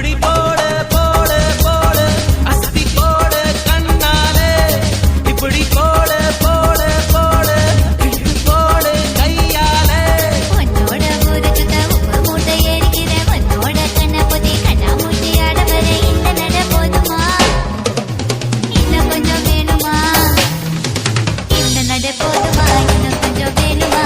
அப்படி போடு போடு போடு அஸ்தி போடு கண்ணாலே இப்படி போடு போடு போடு இழுத்து போடு கையாலே உன்னோட ஊருக்கு உப்பு மூட்டை ஏறிக்கிறேன் உன்னோட கண்ணை பொதி கண்ணா மூட்டி ஆட வர இந்த நட போதுமா இன்னும் கொஞ்சம் வேணுமா இந்த நட போதுமா இன்னும் கொஞ்சம் வேணுமா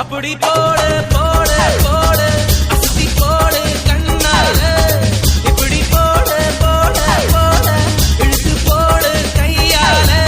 அப்படி போடு போடு போடு அஸ்தி போடு கண்ணாலே இப்படி போடு போடு போடு இழுத்து போடு கையாலே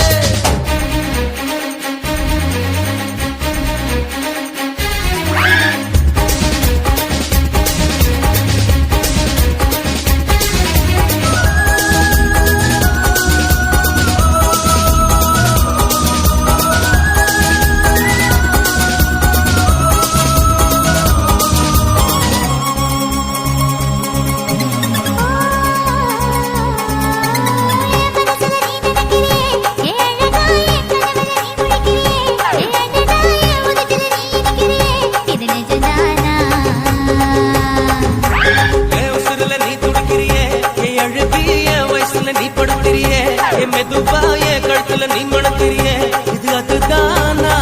மெதுவா என் கழுத்துல நீ மணக்கிறிய இது அதுதானா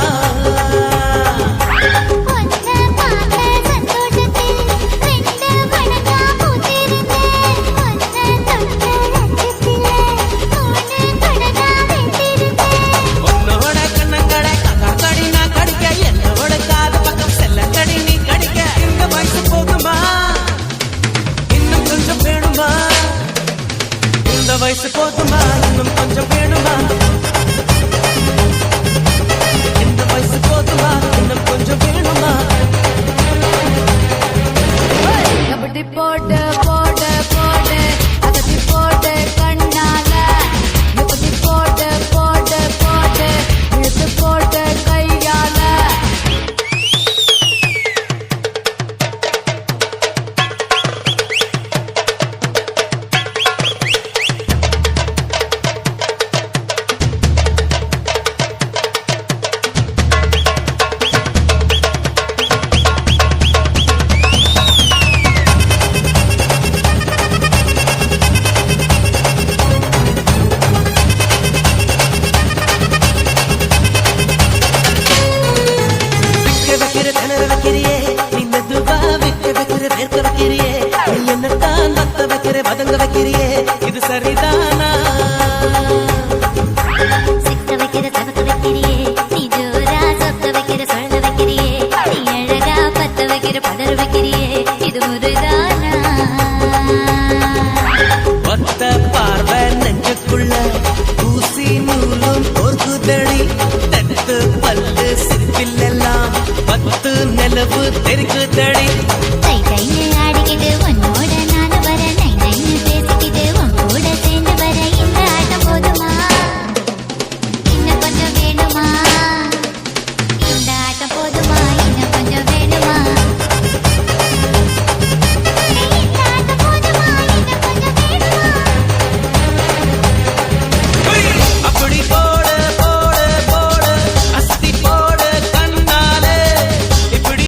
உன்னோட கண்ணங்கடை கடி நான் கடிக்க என்னோட காது பக்கம் செல்ல கடி நீ கடிக்க இந்த வயசு போகுமா இன்னும் கொஞ்சம் வேணுமா இந்த வயசு போதுமா இன்னும் கொஞ்சம் வேணுமா இந்த வயசு போதுமா இன்னும் கொஞ்சம் வேணுமா அப்படி போடு போடு போடு அகத்தி போடு கண்ணால இப்படி போடு போடு போடு இழுத்து போடு கையால வைக்கிறியே நீ மெதுவா விக்க வைக்கிற வேர்க்க வைக்கிறியே நீ என்னத்தான் நத்த வைக்கிற வதங்க வைக்கிறியே இது சரிதானா